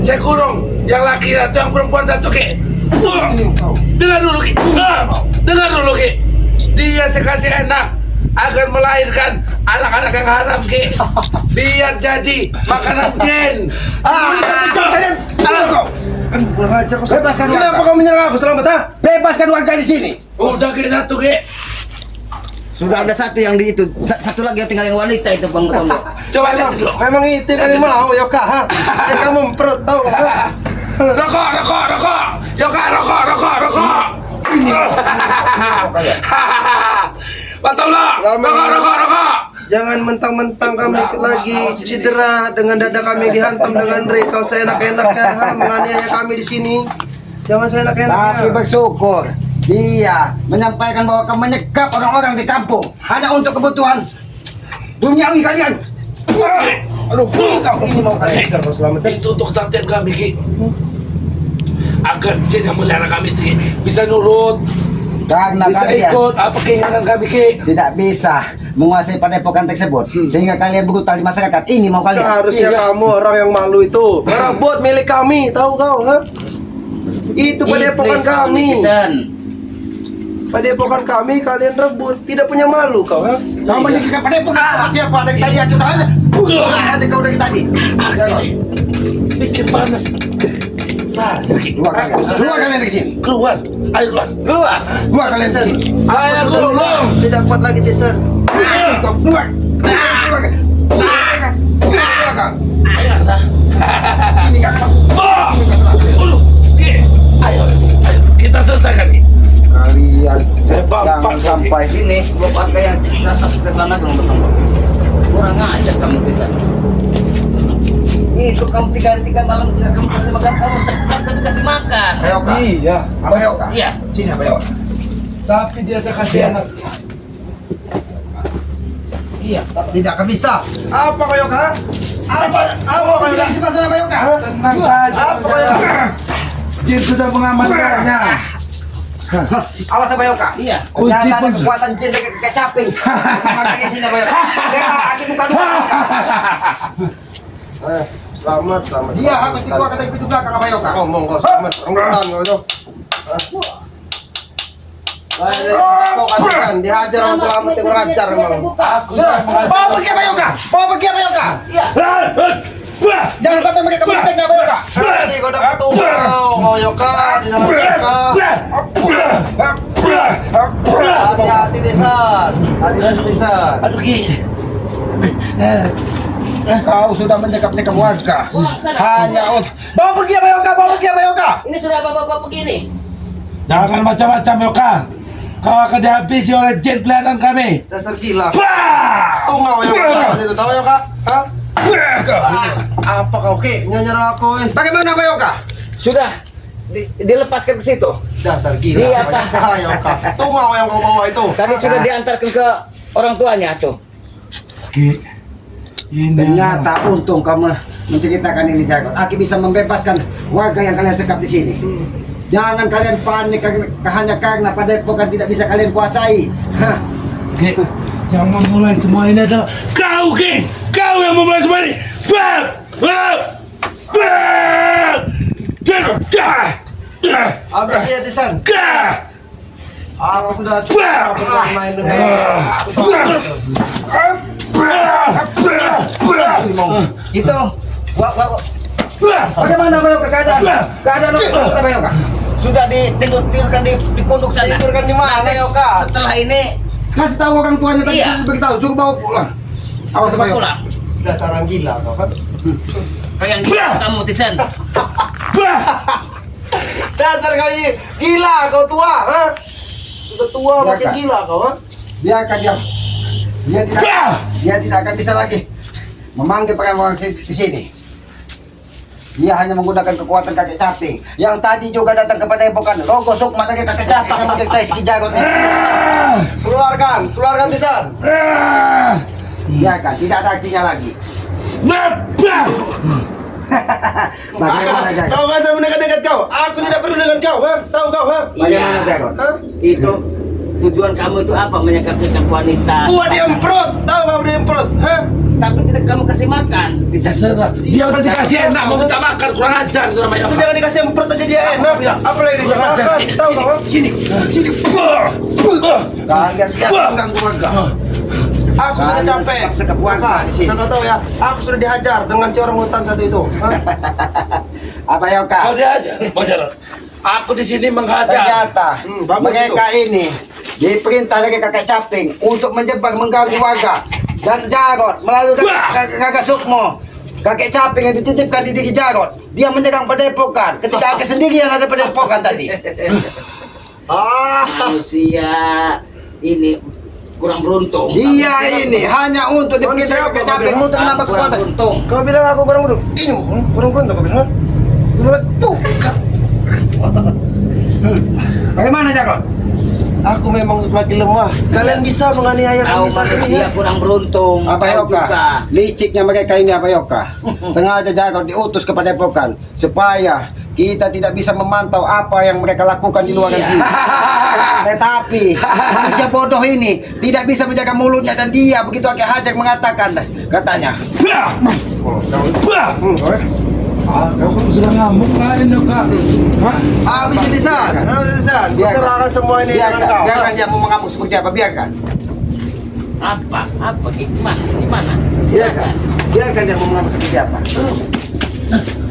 saya kurung yang laki satu, yang perempuan satu, Ki. Dengar dulu, Ki. Dengar dulu, Ki. Dia saya kasih enak akan melahirkan anak-anak yang haram, Ki. Biar jadi makanan jin. Kurang ajar kau. Bebaskan warga. Kenapa kau menyerang aku selamat, ha? Bebaskan warga di sini. Udah, Ki, satu, Ki. Sudah ada satu yang di itu, satu lagi yang tinggal yang wanita itu bang betul. Coba lihat dulu. Memang itu kami mau, Yoka, ha? Kamu memperut, tahu ha? Rokok. Yoka, rokok. Mantap lo. Rokok. Jangan mentang-mentang kami lagi cedera dengan dada kami dihantam dengan Ray. Kau seenak-enaknya, ha? Menganiaya kami di sini. Jangan Tapi seenak-enaknya. bersyukur dia menyampaikan bahwa kamu menyekap orang-orang di kampung hanya untuk kebutuhan duniawi kalian. Aduh, ini mau kalian. Ajar kau selamat. Itu untuk tatian kami, Ki. Agar jin yang melihara kami itu bisa nurut, Karena bisa kalian ikut apa keinginan kami, Ki. tidak bisa menguasai padepokan tersebut sehingga kalian brutal di masyarakat. Ini mau kalian. Seharusnya Iya. kamu orang yang malu itu merebut milik kami, tahu kau, ha? Itu padepokan kami. Padepokan kami kalian rebut, tidak punya malu kau, ha? Kau meninggalkan padepokan siapa dari tadi aja udah aja kau dari tadi. Bikin panas. Saya, Ki. Keluar kalian dari sini. Keluar. Ayo keluar. Keluar kalian dari sini. Saya keluar. Tidak kuat lagi, Tisan. Kau keluar. Keluar. Ayo dah. Ini kan. Ki. Ayo. Kita selesaikan, Ki. Kalian Saya jangan bampak sampai sini belum ada yang kita sana belum ketemu. Kurang ajar kamu di sana. Itu kamu tiga malam tidak kamu kasih makan, kamu sekat tapi kasih makan. Ayo kak. Iya. Apa ayo kak? Iya. Sini apa ayo? Tapi dia saya kasih anak. Iya. Tidak akan bisa. Apa kau kak? Apa kau tidak kasih masalah apa kak? Tenang saja. Apa kau? Jin sudah mengamankannya. Awas apa kak? Iya. Kunci Kunci ada pun. kekuatan jin kayak caping. Makanya sini apa kak? Aku bukan dua. Selamat. Dia harus dikeluarkan dari pintu belakang apa kak? Ngomong kau selamat, rambutan kau itu. Kau katakan dihajar orang selamat yang mengajar memang. Aku sudah Bawa pergi apa kak? Bawa pergi apa kak? Iya. Jangan sampai mereka mengeteknya apa kak? Nanti kau dapat tuh, kau Yoka di dalam Yoka. Hati-hati, Tisan. Hati-hati, Tisan. Aduh, Ki. Kau sudah menyekap-nyekap warga. Hanya untuk bawa pergi apa kak? Bawa pergi apa kak? Ini sudah bapak-bapak begini. Jangan macam-macam, Yoka. Kau akan dihabisi oleh jin peliharaan kami. Dasar gila. Bah! Tungau yang kau itu tahu Yoka? Hah? Apa kau Ki? Nyanyar aku. Bagaimana apa kak? Sudah dilepaskan ke situ. Dasar gila. Iya, Pak. Yoka. Tungau yang kau bawa itu. Tadi sudah diantarkan ke orang tuanya tuh. Ki. Ini Ternyata untung kamu menceritakan ini Jagot. Aki bisa membebaskan warga yang kalian sekap di sini. Jangan kalian panik hanya karena padepokan tidak bisa kalian kuasai. Hah. Ki, yang memulai semua ini adalah kau, Ki. Kau yang memulai semua ini. Bab! Bab! Bab! Habis ya Tisan. Gah! Aku sudah cukup bermain dengan Itu. Bagaimana Bayo keadaan? Keadaan apa Bayo kak? Sudah ditidurkan di pondok sana. Tidurkan di mana Yoka? Setelah ini Kasih tahu orang tuanya tadi Iya. beritahu suruh bawa pulang. Awas coba Bayo. pulang. Dasaran gila kau kan? Kau yang gila kamu Tisan. Dasar kau ini gila kau tua, ha? Sudah tua Ya, makin Kak. gila kau, ha? Biarkan dia. Dia tidak akan bisa lagi memanggil orang di sini. Dia hanya menggunakan kekuatan kakek caping. Yang tadi juga datang ke padepokan. Logo Sukma dari kakek caping yang menjadi si Jagot ini. Keluarkan Tisan. Biarkan, tidak ada artinya lagi. Bagaimana Jagot? Kau nggak usah mendekat-dekat kau. Aku tidak perlu dengan kau, ha? Tahu kau, ha? Bagaimana Jagot? Hah? Itu tujuan kamu itu apa menyekap wanita? Gua diemprot, tahu kamu diemprot? Hah? Tapi tidak kamu kasih makan. Terserah. Dia udah dikasih enak mau minta makan, kurang ajar itu namanya. Jangan dikasih emprot aja dia enak. Apalagi dikasih makan, tahu kamu? Sini. Kalian dia mengganggu warga. Aku sudah capek. Sekap warga di sini. Saya tahu ya, aku sudah dihajar dengan si orang hutan satu itu. Hah? Apa Yoka? Kau diajar, Fajar. Aku di sini menghajar. Ternyata bagus mereka ini diperintah dari kakek Caping untuk menjebak mengganggu warga dan Jarot melalui kakek Sukmo. Kakek Caping yang dititipkan di diri Jarot, dia menyerang padepokan ketika kakek sendiri yang ada padepokan tadi. Manusia ini kurang beruntung. Dia ini hanya untuk diperintah kakek Caping untuk menambah Kurang kekuatan. beruntung. Kau bilang aku kurang beruntung. Ini kurang beruntung kau bilang. Bagaimana Jarot? Aku memang lagi lemah. Kalian bisa menganiaya Kau kami saat ini. manusia kurang beruntung. Apa Kau Yoka? juga. Liciknya mereka ini apa Yoka? Sengaja Jarot diutus ke padepokan supaya kita tidak bisa memantau apa yang mereka lakukan di luar sini. Tetapi manusia bodoh ini tidak bisa menjaga mulutnya dan dia begitu Kakek Hajar mengatakan katanya. Kamu sudah ngamuk lain dong kak. Hah? Habis itu San. Habis itu San. Serahkan semua ini dengan kau. Biarkan dia mau mengamuk seperti apa, biarkan. Apa? Gimana? Biarkan. Biarkan dia mau mengamuk seperti apa.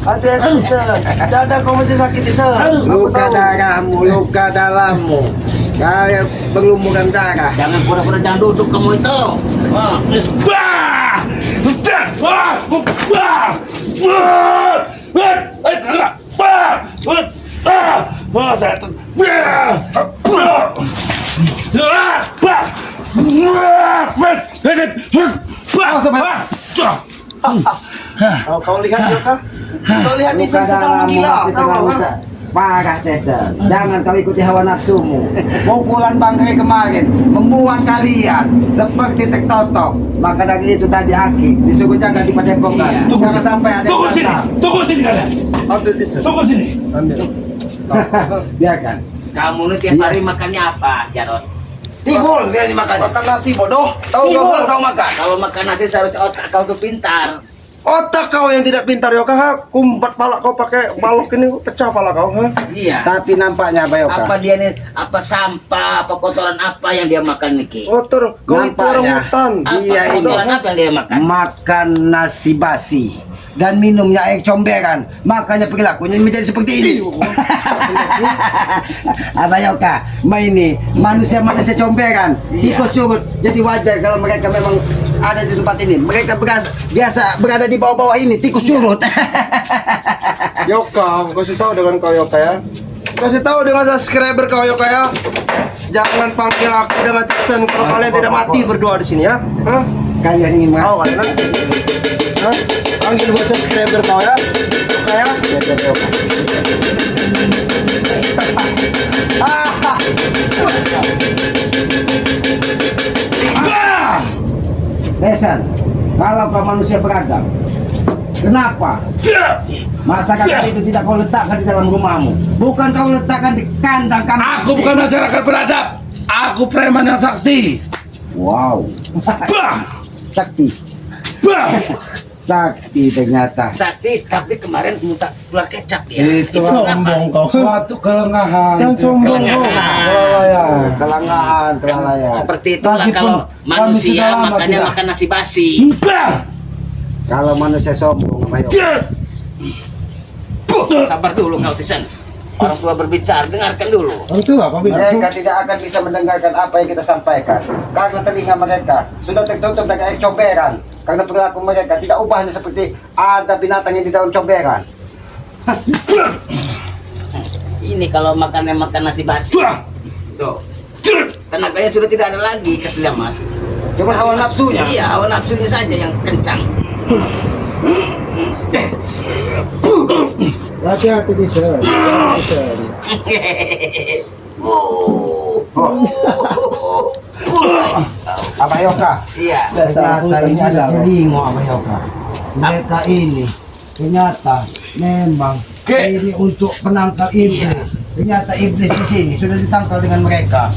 Hati-hati San. Dada kau masih sakit San. Aku Luka tahu. darahmu, luka dalammu. Kalian berlumuran darah. Jangan pura-pura jangan duduk kamu itu. Wah. Kau lihat juga. Kau lihat di sini sedang menggila. Tahu kau? Parah Tessa, jangan kau ikuti hawa nafsumu. Pukulan bangkai kemarin membuat kalian seperti tertotok. Maka dari itu tadi Aki disuruh jaga di padepokan. Jangan sampai ada yang datang. Tunggu sini kalian. Ambil di sana. Tunggu sini. Ambil. Biarkan. Kamu nih tiap hari makannya apa, Jarot? Tibul dia dimakannya. Makan nasi bodoh. Tahu Tibul kau? kau makan. Kalau makan nasi seharusnya otak kau tuh pintar. Otak kau yang tidak pintar Yoka. Kumbat pala kau pakai balok ini pecah pala kau. Ha? Iya. Tapi nampaknya apa Yoka? Apa dia nih? Apa sampah? Apa kotoran apa yang dia makan Niki? Kotor. Kau itu orang Nampaknya. hutan. Apa Iya, ini. kotoran apa yang dia makan? Makan nasi basi dan minumnya air comberan, makanya perilakunya menjadi seperti ini. Apa Yoka? Ini manusia-manusia comberan, Iya. tikus curut. Jadi wajar kalau mereka memang ada di tempat ini. Mereka biasa berada di bawah-bawah ini, tikus curut. Yoka, kasih tahu dengan kau Yoka ya. Kasih tahu dengan subscriber kau Yoka ya. Jangan panggil aku dengan Tixen kalau kalian tidak mati berdua di sini ya. Hah? Kalian ingin Tahu mengatakan? kalian? Hah? Panggil buat subscriber kau ya. Yoka ya. Lesan, kalau kau manusia beragam, kenapa masa kakak itu tidak kau letakkan di dalam rumahmu? Bukan kau letakkan di kandang kambing. Aku bukan masyarakat beradab. Aku preman yang sakti. Wow, Bah! sakti, Bah! sakti ternyata. Sakti, tapi kemarin minta keluar kecap ya. Itu sombong kau. Suatu kelengahan. Yang sombong kau. Kelalaian. Kelangahan, kelalaian. Seperti itulah Lagi pun, kalau kami manusia sudah lama makannya tidak. makan nasi basi. Bah! Kalau manusia sombong, ayo. Sabar dulu kau Tisan. Orang tua berbicara, dengarkan dulu. Itu apa Mereka tidak akan bisa mendengarkan apa yang kita sampaikan karena telinga mereka sudah tertutup dengan air comberan. Karena perilaku mereka tidak ubahnya seperti ada binatang yang di dalam comberan. Ini kalau makannya makan nasi basi. Bah! Tuh. Tenaganya sudah tidak ada lagi keselamat. Cuma hawa nafsunya. Iya, hawa nafsunya saja yang kencang. Hati-hati di sana. Apa Yoka? Iya. Ternyata ini ada telingo apa Yoka? Mereka ini ternyata memang Ke- ini untuk penangkal iblis. Ternyata iblis di sini sudah ditangkal dengan mereka.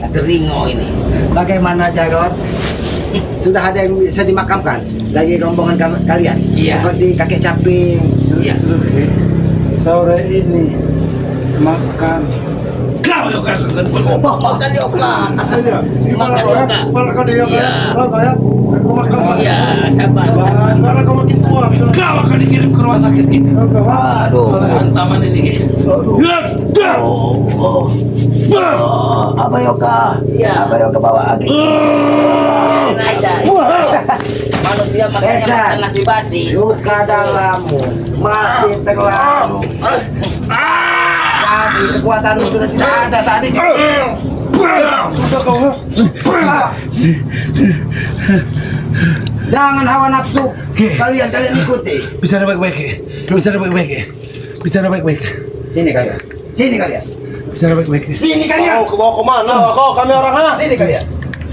Deringo ini. Bagaimana Jarot? Sudah ada yang bisa dimakamkan lagi rombongan kalian? Iya. Seperti kakek caping. Iya. Sore ini makan. Kau yang akan Makan yoga. Gimana kau ya? Gimana kau dia Iya. ya? Aku makan. Iya, sabar. Gimana kau makin tua? kau akan dikirim ke rumah sakit Ki. Aduh. Hantaman ini Ki. Apa yoga? Iya. Apa yoga bawa lagi? Biarin aja. Manusia makanya Desa. makan nasi basi. Luka dalammu masih terlalu. Tapi kekuatanmu sudah tidak ada saat ini. Sudah kau. Jangan hawa nafsu. Kalian ikuti. Bicara baik-baik Ki. Bicara baik-baik Ki. Bicara baik-baik. Sini kalian. Sini kalian. Bicara baik-baik Ki. Sini kalian. Kau bawa kemana? Kau kami orang ha? Sini kalian.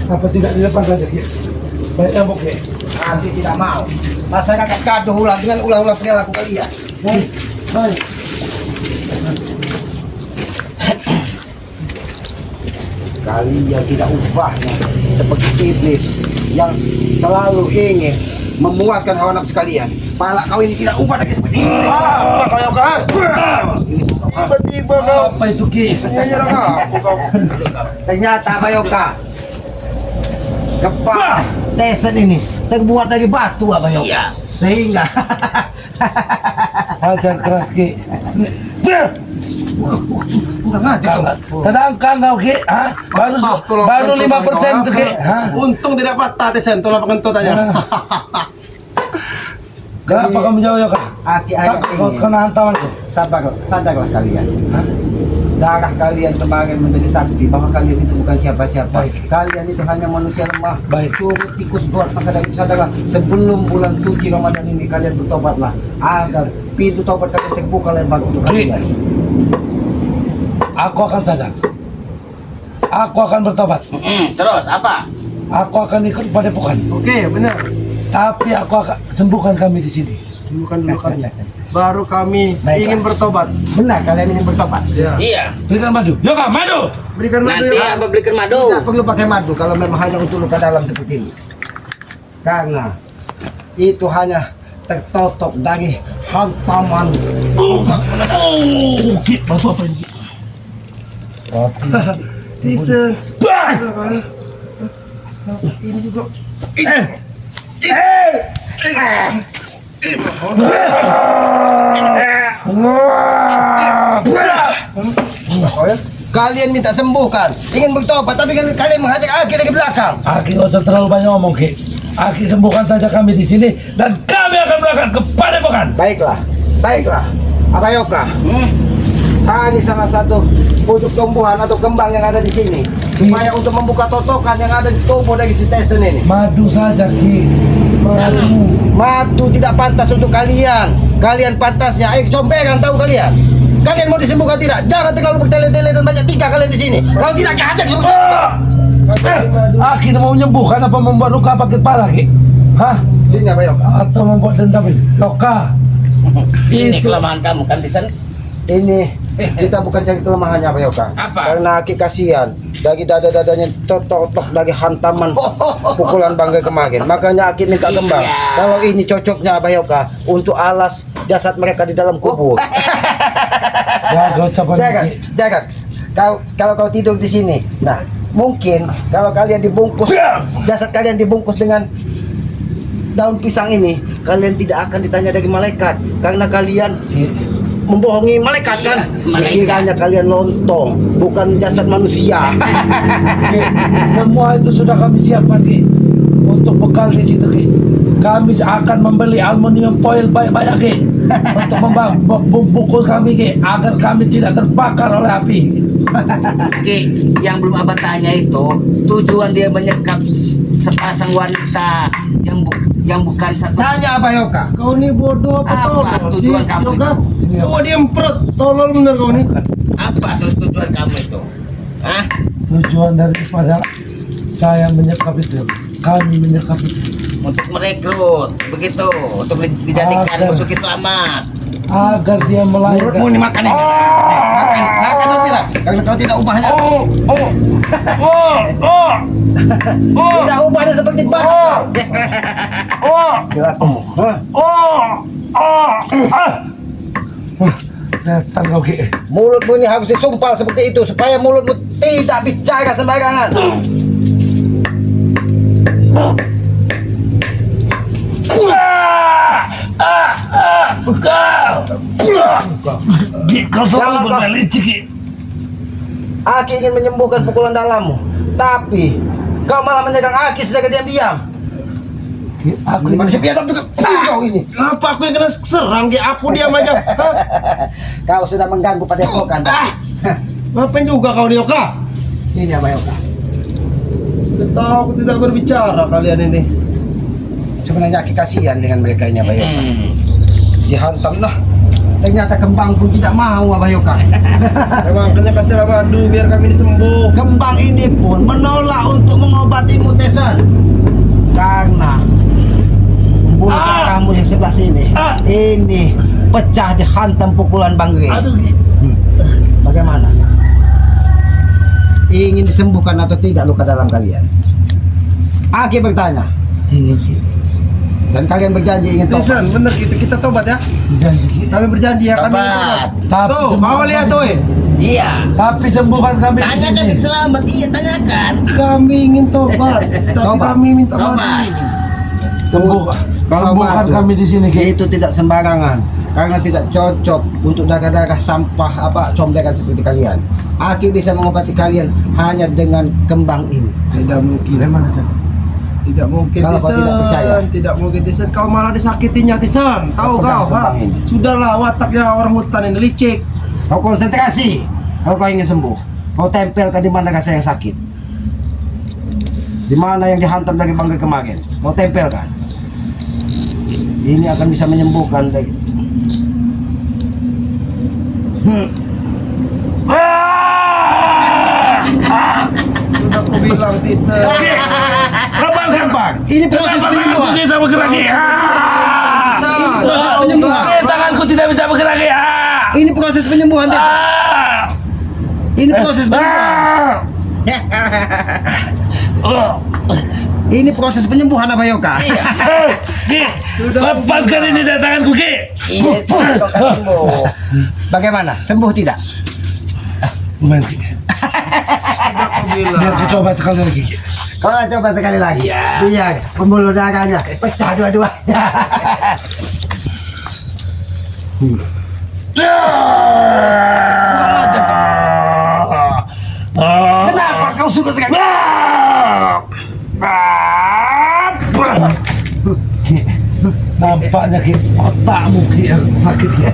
Apa tidak dilepas saja Ki? Baik nyambuk Ki. Kami tidak mau. Masyarakat gaduh ulang dengan ulah-ulah perilaku kalian. Baik. Kalian tidak ubahnya seperti iblis yang selalu ingin memuaskan hawa nafsu kalian. Pala kau ini tidak ubah lagi seperti iblis. Apa kau yang kau? Tiba-tiba kau. Apa itu Ki? Nyerang aku kau. Ternyata Bayoka kepala Tesen ini terbuat dari batu Bayoka. Iya. Sehingga Ajar keras Ki. udah ngajar kau. Sedangkan kau Ki, ha? Baru 5% tuh Ki, ha? Untung tidak patah Tesen, tolong pengentot aja. Kenapa kamu jauh ya Kak? Aki-aki Kau ini kena hantaman tuh. sadarlah kalian. Hah? Darah kalian kemarin menjadi saksi bahwa kalian itu bukan siapa-siapa. Baik. Kalian itu hanya manusia lemah. Baik. Turut tikus got, maka dari itu sadarlah. Sebelum bulan suci Ramadan ini kalian bertobatlah agar pintu tobat kalian terbuka lebar untuk Ki. kalian. Aku akan sadar. Aku akan bertobat. Terus apa? Aku akan ikut pada padepokan. Oke, benar. Tapi aku akan sembuhkan kami di sini. Bukan dulu kami. Baru kami Baiklah. ingin bertobat. Benar kalian ingin bertobat. Ya. Iya. Berikan madu. Yo Kak, madu. Berikan madu Nanti ya. abah belikan madu. Tidak perlu pakai madu kalau memang hanya untuk luka dalam seperti ini. Karena itu hanya tertotok dari hantaman. Oh, Ki, batu apa ini? Tisen. Bah! Ini juga. Kalian minta sembuhkan, ingin bertobat, tapi kalian menghajar Aki dari belakang. Aki nggak usah terlalu banyak ngomong Ki. Aki sembuhkan saja kami di sini dan kami akan berangkat ke padepokan. Baiklah, baiklah. Abayoka, cari salah satu pojok tumbuhan atau kembang yang ada di sini, supaya untuk membuka totokan yang ada di tubuh dari si Tesen ini. Madu saja Ki. Madu. Madu tidak pantas untuk kalian. Kalian pantasnya, comberan tahu kalian. Kalian mau disembuhkan tidak? Jangan terlalu bertele-tele dan banyak tingkah kalian di sini. Kalau tidak hajar seperti itu. Aki mau menyembuhkan apa membuat luka pakai kepala Ki? Hah? Sini Abayoka. Atau membuat dendam ini? Loka. Ini Itu. kelemahan kamu kan Tisen. Ini kita bukan cari kelemahannya Abayoka. Apa? Karena Aki kasihan dari dada-dadanya totok-totok dari hantaman pukulan banggai kemarin. Makanya Aki minta kembang. Iya. Kalau ini cocoknya Abayoka untuk alas jasad mereka di dalam kubur. Jaga ucapan Jangan, Ki. jangan. Kalau kau tidur di sini, nah mungkin kalau kalian dibungkus, jasad kalian dibungkus dengan daun pisang ini, kalian tidak akan ditanya dari malaikat karena kalian Ki. membohongi malaikat kan? malaikat. Kiranya kalian lontong, bukan jasad manusia. Ki, semua itu sudah kami siapkan Ki untuk bekal di situ Ki. Kami akan membeli aluminium foil banyak-banyak Ki untuk membungkus kami Ki agar kami tidak terbakar oleh api. Ki, yang belum abah tanya itu tujuan dia menyekap sepasang wanita yang bukan satu. Tanya Abayoka. Kau ini bodoh apa Apa tolol sih? tujuan kamu Yoga. itu? Oh dia emprot. Tolol bener kau ini. Apa tujuan kamu itu? Hah? Tujuan daripada saya menyekap itu, kami menyekap itu Untuk merekrut begitu, untuk dijadikan Oke. musuh selamat. agar dia melahirkan. Mulutmu ini makan ini. Makan aku bilang. Karena kau tidak ubahnya. Tidak ubahnya seperti badak. Perilakumu. Setan kau Ki. Mulutmu ini harus disumpal seperti itu supaya mulutmu tidak bicara sembarangan. Kau selalu berbelicik Ki. Aki ingin menyembuhkan pukulan dalammu, tapi kau malah menjaga Aki sedang diam-diam. Aku Ini manusia biadab betul. Kau ini. Apa aku yang kena serang Ki? Aku diam aja. Kau sudah mengganggu padepokan. Ngapain juga kau nih Oka? Ini apa Yoka? Tahu aku tidak berbicara kalian ini. Sebenarnya Aki kasihan dengan mereka ini Abah Yoka. Dihantam lah. Ternyata kembang pun tidak mau Abah Yoka. Makanya kasihlah madu biar kami disembuh. Kembang ini pun menolak untuk mengobatimu Tesan. Karena bulu darahmu yang sebelah sini ini pecah dihantam pukulan Bangge. Aduh Ki. Bagaimana? Ingin disembuhkan atau tidak luka dalam kalian? Aki bertanya. Ingin Ki. Dan kalian berjanji ingin tobat. Tesan, bener kita tobat ya. Janji Ki. Kami berjanji ya kami Tobat. tobat. Tuh, kau lihat tuh. Iya. Tapi sembuhkan kami di Tanyakan sini. selamat, iya tanyakan. Kami ingin tobat. Tapi Tobat. kami minta Tobat. madu. Kalau Sembuhkan madu, kami di sini Ki. itu tidak sembarangan karena tidak cocok untuk darah-darah sampah combekan seperti kalian. Aki bisa mengobati kalian hanya dengan kembang ini. Tidak mungkin. Gimana Cak? Tidak mungkin Kalau kau Tisan. tidak percaya. Tidak mungkin Tisan. Kau malah disakitinya Tisan. Tahu Pegang kau? kembang ini. Sudahlah wataknya orang hutan ini licik. Kau konsentrasi. Kalau kau ingin sembuh, kau tempelkan di mana rasa yang sakit. Di mana yang dihantam dari Bangga kemarin, kau tempelkan. Ini akan bisa menyembuhkan dari. Sudah aku bilang Tisan. Sabar. Ini proses penyembuhan. Aku bisa bergerak Ki. Tisan. Proses penyembuhan. Tanganku tidak bisa bergerak Ki. Ini proses penyembuhan. Tes. Ini proses penyembuhan. Ini proses penyembuhan Abah Yoka. Ki, lepaskan ini dari tanganku Ki. Iya, kau akan sembuh. Bagaimana? Sembuh tidak? Lumayan Ki. Aku bilang. Biar ku coba sekali lagi Ki. Kau coba sekali lagi. Iya. Biar pembuluh darahnya pecah dua-duanya. Kenapa kau suka sekali? Ki, nampaknya Ki, otakmu Ki yang sakit Ki.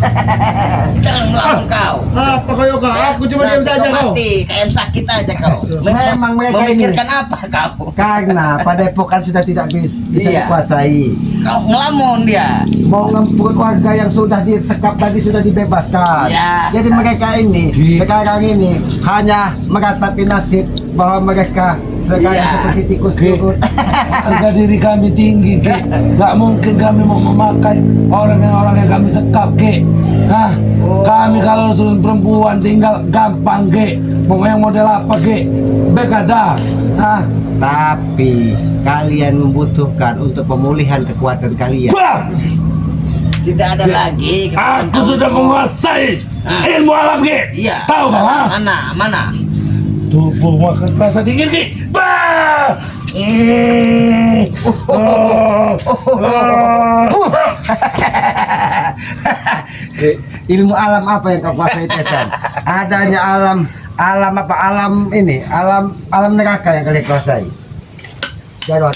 Jangan melawan kau. Apa kau Yoka? Aku cuma diam saja kau. Mati, kayak sakit aja kau. Memang mereka ini. Memikirkan apa kau? Karena padepokan sudah tidak bisa Iya. dikuasai. Kau ngelamun dia. Mau ngemput warga yang sudah disekap tadi sudah dibebaskan. Iya. Jadi mereka ini sekarang ini hanya meratapi nasib bahwa mereka sekarang Iya. seperti tikus Ki, turun. harga diri kami tinggi Ki. Gak mungkin kami mau memakai orang yang kami sekap Ki. Hah? Kami kalau suruh perempuan tinggal gampang Ki. Mau yang model apa Ki? Bekada. Hah? Tapi kalian membutuhkan untuk pemulihan kekuatan kalian. Bah! Tidak ada lagi. kekuatan Aku kau sudah itu. menguasai Ah. ilmu alam Ki. Iya. Tahu kau ha? Mana? Tubuh makan terasa dingin Ki. Bah! Ilmu alam apa yang kau kuasai Tesan? Adanya alam neraka yang kalian kuasai. Jarod,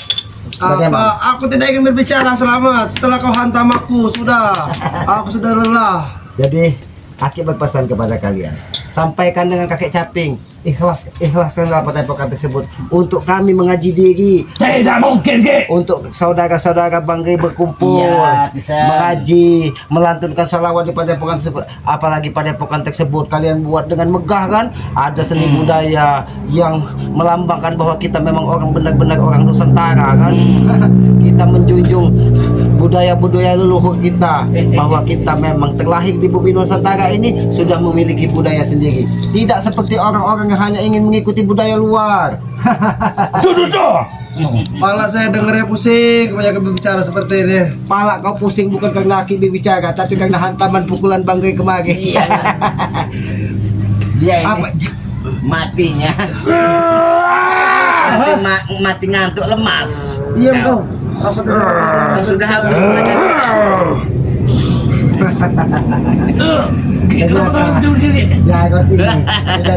bagaimana? Apa? Aku tidak ingin berbicara. Selamat. Setelah kau hantam aku, sudah. Aku sudah lelah. Jadi, Aki berpesan kepada kalian, sampaikan dengan kakek caping, ikhlaskanlah padepokan tersebut untuk kami mengaji diri, Tidak mungkin Ki. untuk saudara-saudara Banggai berkumpul, Iya, bisa. mengaji, melantunkan salawat di padepokan tersebut. Apalagi padepokan tersebut kalian buat dengan megah kan? Ada seni budaya yang melambangkan bahwa kita memang orang benar-benar orang Nusantara kan? Kita menjunjung budaya-budaya leluhur kita, bahwa kita memang terlahir di bumi Nusantara ini sudah memiliki budaya sendiri. Tidak seperti orang-orang yang hanya ingin mengikuti budaya luar. Tuh. Pala saya dengarnya pusing, kebanyakan berbicara seperti ini. Pala kau pusing bukan karena Aki berbicara, tapi karena hantaman pukulan banggai kemari. Iya. Dia ini Apa? matinya mati ngantuk lemas. Iya Kau. bro. Apa tuh? Kau sudah habis tenaga. Kenapa dulu gini? Ya kau sudah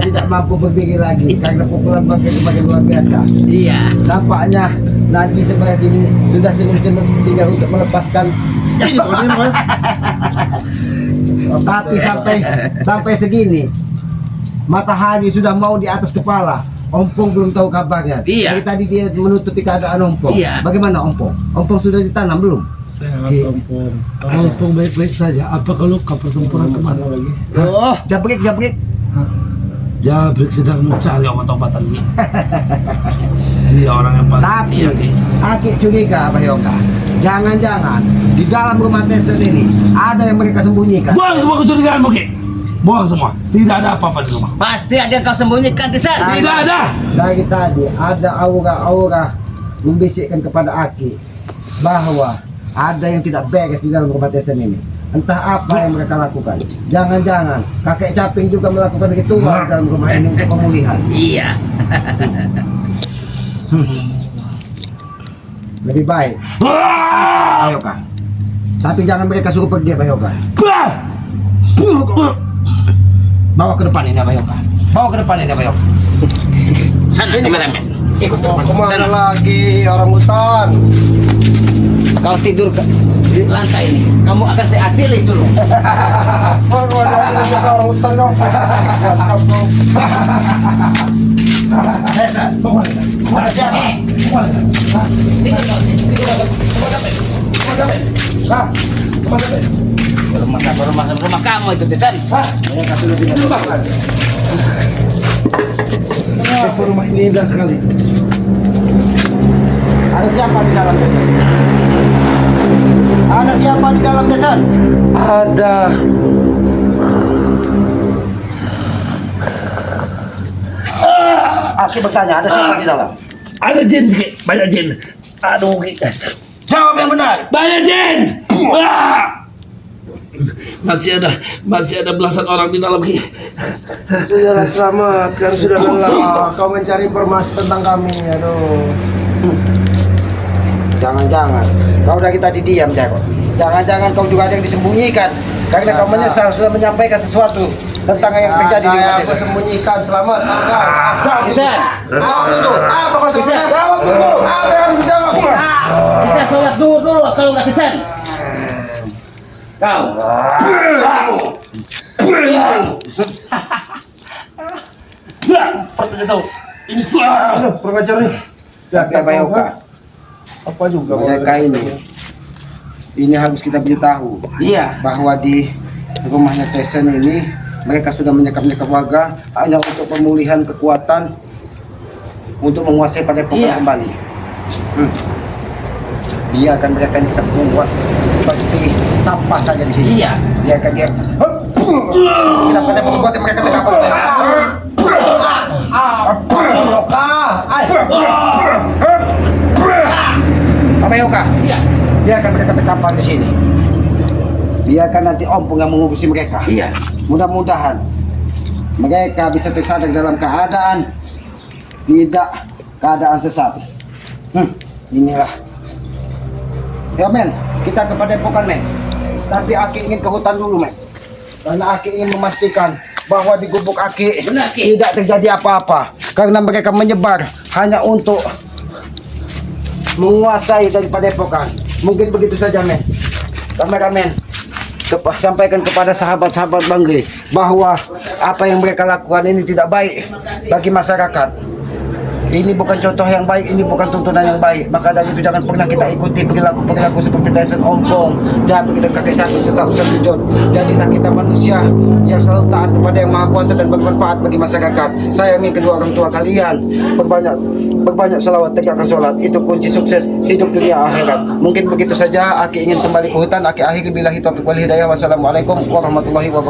tidak mampu berdiri lagi karena pukulan banggai semakin luar biasa. Iya. Nampaknya Nadi sebelah sini sudah senang-senang tinggal untuk melepaskan. Tapi sampai segini matahari sudah mau di atas kepala. Ompong belum tahu kabarnya. Iya. Dari tadi dia menutupi keadaan Ompong. Iya. Bagaimana Ompong? Ompong sudah ditanam belum? Ompong baik-baik saja. Apa kalau kau pertempuran kemana lagi? Oh, jabrik. Jabrik sedang mencari obat-obatan ini. Dia orang yang paling Tapi setia, Ki. Aki curiga Pak Yoga. Jangan-jangan di dalam rumah Teh sendiri ada yang mereka sembunyikan. Buang semua kecurigaanmu, Ki. Buang semua. Tidak ada apa-apa di rumah. Pasti ada yang kau sembunyikan di sana. Tidak ada. Dari tadi ada aura-aura membisikkan kepada Aki bahwa ada yang tidak beres di dalam rumah Tesen ini. Entah apa yang mereka lakukan. Jangan-jangan kakek Caping juga melakukan ritual di dalam rumah ini untuk pemulihan. Iya. Lebih baik, Ah! ayo Kak. Tapi jangan mereka suruh pergi, Pak Yoga. Bah! Bawa ke depan ini, Pak Yoga. Bawa ke depan ini, Pak Yoga. Sana kameramen. Ikut Kemana sana. lagi orang hutan? Kau tidur di lantai ini. Kamu akan saya adili dulu. Oh, kalau ada orang hutan dong. Mantap dong. Mana siapa? Rumah kamu itu Desan. Kenapa rumah ini indah sekali? Ada siapa di dalam desa? Ada siapa di dalam desa? Ada. Aki bertanya, ada siapa di dalam? Ada jin, Ki. Banyak jin. Aduh, Ki. Jawab yang benar. Banyak jin. Wah! Masih ada belasan orang di dalam, Ki. Sudahlah selamat, kan sudah lelah. Kau mencari informasi tentang kami, aduh. Jangan-jangan kau dari tadi diam, Jago. Jangan-jangan kau juga ada yang disembunyikan karena kau menyesal sudah menyampaikan sesuatu tentang yang terjadi di rumah Saya desa. sembunyikan, selamat. Jawab Desan. Jawab itu. Apa kau sembunyikan? Jawab itu. Apa yang harus dijawab? Kita sholat dulu kalau nggak Desan. Kau. Ini suara. Aduh, pengajar nih. Ya, Pak Yoga. Apa juga? Mereka ini harus kita beritahu Iya. bahwa di rumahnya Tesen ini mereka sudah menyekap-nyekap warga hanya untuk pemulihan kekuatan untuk menguasai padepokan Iya. kembali. Biarkan mereka yang kita buat seperti sampah saja di sini. Iya. Biarkan dia. Kita padepokan buat mereka tidak apa. Apa Yoga? Iya. Biarkan mereka terkapar di sini. Biarkan nanti Ompong yang mengurusi mereka. Iya. Mudah-mudahan mereka bisa tersadar dalam keadaan tidak keadaan sesat. Inilah. Ya men, kita ke padepokan men. Tapi Aki ingin ke hutan dulu men. Karena Aki ingin memastikan bahwa di gubuk Aki Benar, Ki. tidak terjadi apa-apa. Karena mereka menyebar hanya untuk menguasai dari padepokan. Mungkin begitu saja men. Kameramen, sampaikan kepada sahabat-sahabat Bangge bahwa apa yang mereka lakukan ini tidak baik bagi masyarakat. Ini bukan contoh yang baik, ini bukan tuntunan yang baik. Maka dari itu jangan pernah kita ikuti perilaku-perilaku seperti Tyson Ompong, Jabrik dan kakek Caping serta Ustaz Lijot. Jadilah kita manusia yang selalu taat kepada yang Maha Kuasa dan bermanfaat bagi masyarakat. Sayangi kedua orang tua kalian. berbanyak salawat, tegakkan sholat. Itu kunci sukses hidup dunia akhirat. Mungkin begitu saja. Aki ingin kembali ke hutan. Aki akhiri billahi taufiq wal hidayah. Wassalamualaikum warahmatullahi wabarakatuh.